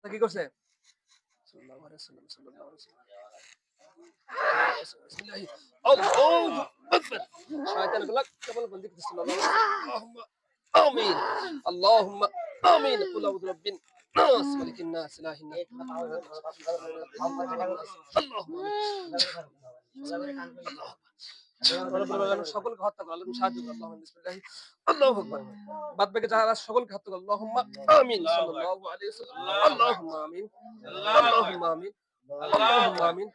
তা কি করছে? সাল্লাল্লাহু আলাইহি ওয়াসাল্লাম, সাল্লাল্লাহু আলাইহি ওয়াসাল্লাম। বিসমিল্লাহি আল্লাহু আকবার। শয়তানগুলো কেবল বন্দি করতেছিল। আল্লাহুম্মা আমিন। আল্লাহুম্মা আমিন। কুল আউযু বিরাব্বিন নাস, মালিকিন নাস, ইলাহিন নাস। আল্লাহুম্মা আমিন। সকলকে হত্যা করো। আল্লাহ তুমি সাহায্য করো। আল্লাহুম্মা বিসমিল্লাহি আল্লাহু আকবার। বাদ বাকি যারা সকলকে হত্যা করো। আল্লাহুম্মা আমিন। সাল্লাল্লাহু আলাইহি ওয়াসাল্লাম। আল্লাহুম্মা আমিন। আল্লাহুম্মা আমিন। আল্লাহুম্মা আমিন।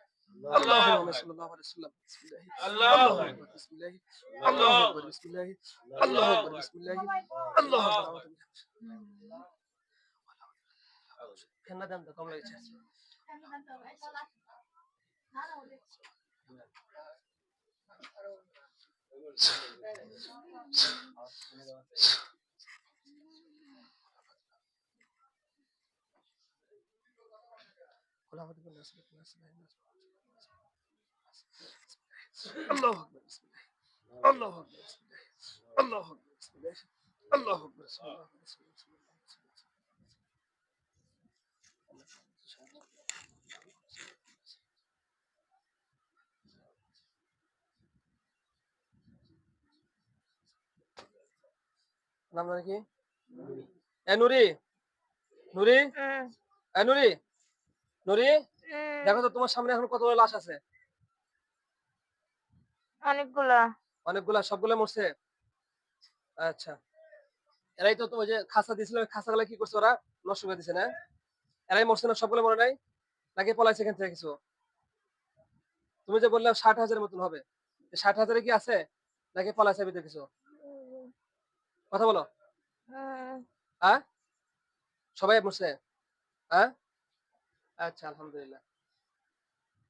اللهم آمين صلى الله عليه وسلم. بسم الله الله أكبر بسم الله الله أكبر بسم الله الله أكبر بسم الله الله أكبر أعوذ بالله ফেনা দেন তো কম লেগেছে الله أكبر الله أكبر بسم الله الله أكبر بسم الله الله أكبر بسم الله الله أكبر بسم الله নাম জানি কি এ নুরি নুরি এ নুরি নুরি দেখো তো তোমার সামনে এখন কতগুলো লাশ আছে অনেকগুলা অনেকগুলা সবগুলো মরছে আচ্ছা এরাই তো ওই যে খাসা দিছিল খাসাগুলো কি করছে ওরা নষ্ট করে দিছে না এরাই মরছে না সবগুলো মরে নাই নাকি পলাইছে এখান থেকে কিছু তুমি যে বললে ৬০,০০০ মতন হবে ৬০,০০০ কি আছে নাকি পলাইছে ভিতরে কিছু কথা বলো হ্যাঁ সবাই মরছে হ্যাঁ আচ্ছা আলহামদুলিল্লাহ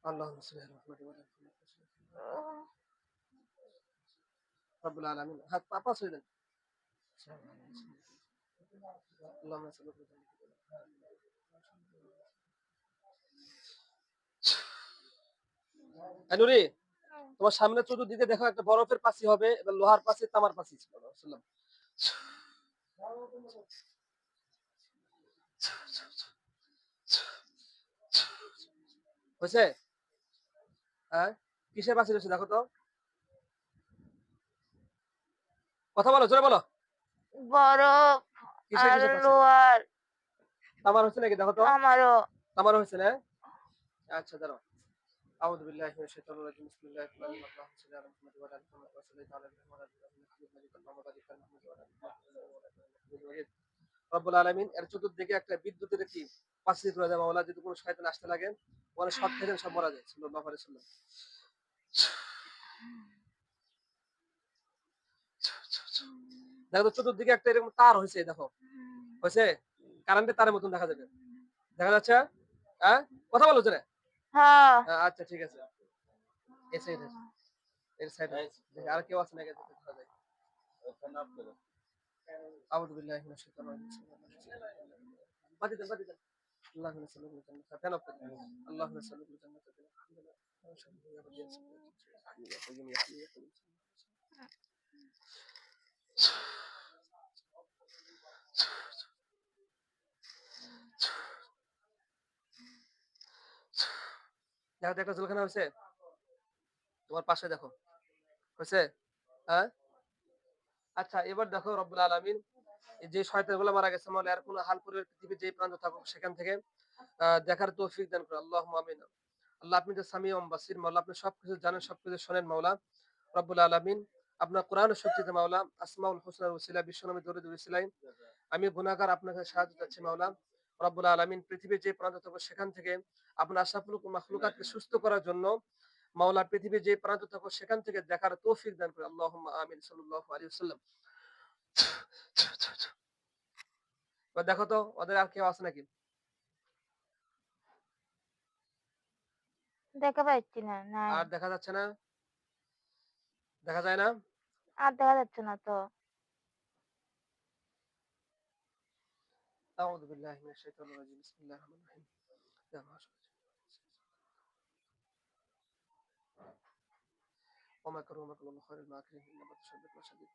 আল্লাহুম্মা সাল্লি আলা মুহাম্মাদ ওয়া আলা মুহাম্মাদ রব্বুল আলামিন হাত পাপা ছুঁয়ে দেন আল্লাহুম্মা সাল্লি আলা নুরি তোমার সামনে চতুর্দিকে দেখো একটা বরফের পাচি হবে এবার লোহার পাচি তামার পাচি সাল্লাল্লাহু হয়েছে হ্যাঁ কিসের পাচি রয়েছে দেখো তো কথা বলো জোরে বলো বরফ কিসের আর কিসের পাচি লোহার তামার হয়েছে নাকি দেখো তো আমারও তামার হয়েছে না আচ্ছা দাঁড়াও أعوذ بالله من الشيطان الرجيم بسم الله الرحمن الرحيم اللهم صل على محمد وعلى آل محمد وصليت على إبراهيم وعلى آل إبراهيم إنك حميد مجيد اللهم بارك على محمد وعلى آل محمد রব্বুল আলামিন এর চতুর্দিকে একটা বিদ্যুতের কি পাঁচিল করে দেয় মাওলা যদি কোনো শয়তান আসতে লাগে ওখানে শর্ট খেতেন সব মারা যায় সাল্লাল্লাহু আলাইহি ওয়াসাল্লাম দেখো চতুর্দিকে একটা এরকম তার হয়েছে দেখো হয়েছে কারেন্টের তারের মতন দেখা যাবে দেখা যাচ্ছে হ্যাঁ কথা বলো জোরে হ্যাঁ আচ্ছা ঠিক আছে এই সাইডে এর সাইডে আর কেউ আছে নাকি দেখতে দেখা যায় আউযু বিল্লাহি মিনাশ শাইতানির রাজিম বাদি দেন اللهم صل على محمد كان اللهم صل على محمد দেখো দেখো জলখানা হয়েছে তোমার পাশে দেখো হয়েছে হ্যাঁ আচ্ছা এবার দেখো রব্বুল আলামিন এই যে শয়তানগুলো মারা গেছে মাওলা আর কোনো হাল পরিবার পৃথিবীর যে প্রান্ত থাকুক সেখান থেকে দেখার তৌফিক দান করো আল্লাহুম্মা আমিন আল্লাহ আপনি তো সামিউম বাসির মাওলা আপনি সবকিছু জানেন সবকিছু শোনেন মাওলা রব্বুল আলামিন আপনার কোরআনের শক্তিতে মাওলা আসমাউল হুসনার ওসিলা বিশ্বনবী দরুদ ওসিলায় আমি গুনাহগার আপনার কাছে সাহায্য চাচ্ছি মাওলা রব্বুল আলামিন পৃথিবীর যে প্রান্ত থাকুক সেখান থেকে আপনার আশরাফুল মাখলুকাতকে সুস্থ করার জন্য মাওলা পৃথিবীর যে প্রান্ত থাকুক সেখান থেকে দেখার তৌফিক দান করে আল্লাহুম্মা আমিন সাল্লাল্লাহু আলাইহি ওয়াসাল্লাম এবার দেখো তো ওদের আর কেউ আছে নাকি দেখা পাচ্ছি না নাই আর দেখা যাচ্ছে না দেখা যায় না আর দেখা যাচ্ছে না তো আউযু বিল্লাহি মিনাশ শাইতানির রাজিম বিসমিল্লাহির রহমানির রহিম ومكروا ومكر الله خير الماكرين إن بطش ربك لشديد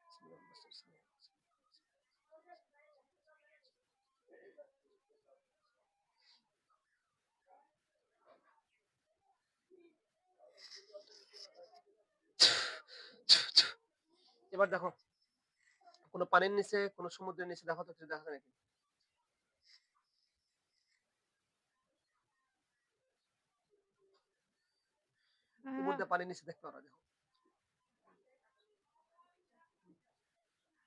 بسم الله الرحمن الرحيم এবার দেখো কোন পানির নিচে, কোন সমুদ্রের নিচে দেখো তো কিছু দেখা যায় নাকি? উপর উম দিয়ে পানির নিচে দেখতে পারো দেখো।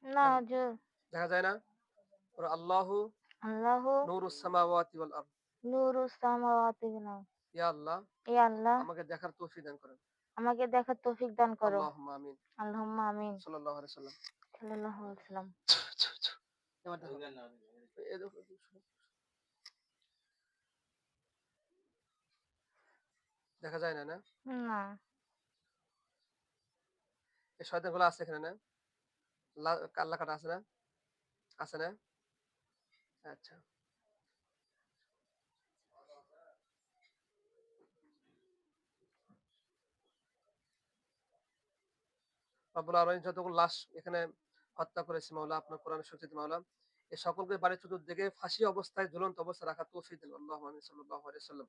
না দেখা হুজুর। দেখা যায় না? ওরা আল্লাহু আল্লাহু নূরুস সামাওয়াতি ওয়াল আরদ। নূরুস সামাওয়াতি ওয়াল আরদ। ইয়া আল্লাহ ইয়া আল্লাহ আমাকে দেখার তৌফিক দান করেন। আমাকে দেখার তৌফিক দান করো। আল্লাহুম্মা আমিন। আল্লাহুম্মা আমিন। সাল্লাল্লাহু আলাইহি সাল্লাম। সাল্লাল্লাহু আলাইহি ওয়াসাল্লাম। এবার দেখো। এ দেখো দেখা যায় না, না? না। এই শয়তানগুলো আছে এখানে না? কাল্লা কাটা আছে না? আছে না? আচ্ছা। রব্বুল আলামিন যতগুলো লাশ এখানে হত্যা করেছে মাওলা আপনার কোরআনের শক্তিতে মাওলা এ সকলকে বাড়ির চতুর্দিকে ফাঁসি অবস্থায় ঝুলন্ত অবস্থায় রাখার তৌফিক দিন আল্লাহু আমিন সাল্লাল্লাহু আলাইহি সাল্লাম।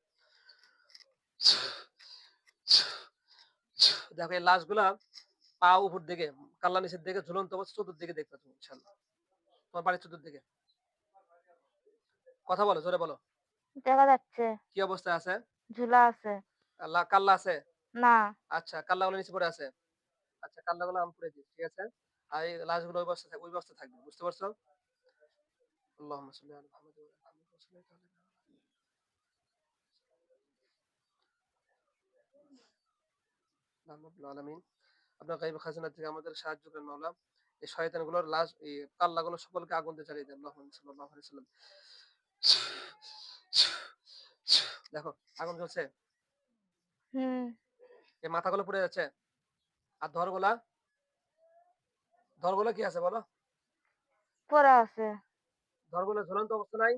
দেখো এই লাশগুলা পা উপর দিকে কাল্লা নিচের দিকে ঝুলন্ত অবস্থা চতুর্দিকে দেখতে পাচ্ছ ইনশাআল্লাহ। তোমার বাড়ির চতুর্দিকে। কথা বলো, জোরে বলো। দেখা যাচ্ছে। কি অবস্থায় আছে? ঝুলা আছে। কাল্লা আছে? না। আচ্ছা, কাল্লাগুলো নিচে পড়ে আছে। আচ্ছা, কাল্লাগুলো আমি পুড়ে দিই। ঠিক আছে? আর এই লাশগুলো ওই বস্তায় থাকবে। বুঝতে পারছো? আল্লাহুম্মা সাল্লি আলা মুহাম্মাদ ওয়া আলা মুহাম্মাদ ওয়া সাল্লাল্লাহু আলাইহি রব্বুল আলামিন। আপনার গায়বী খাজানা থেকে আমাদের সাহায্য করেন মাওলা। এই শয়তানগুলোর লাশ এই কাল্লাগুলো সকলকে আগুন দিয়ে জ্বালিয়ে দেন। আল্লাহুম্মা সাল্লাল্লাহু আলাইহি ওয়াসাল্লাম। দেখো আগুন জ্বলছে। হুম। এই মাথাগুলো পুড়ে যাচ্ছে। আর ধরগুলা কি আছে বলো? পড়ে আছে। ধরগুলো ঝুলন্ত অবস্থা নাই?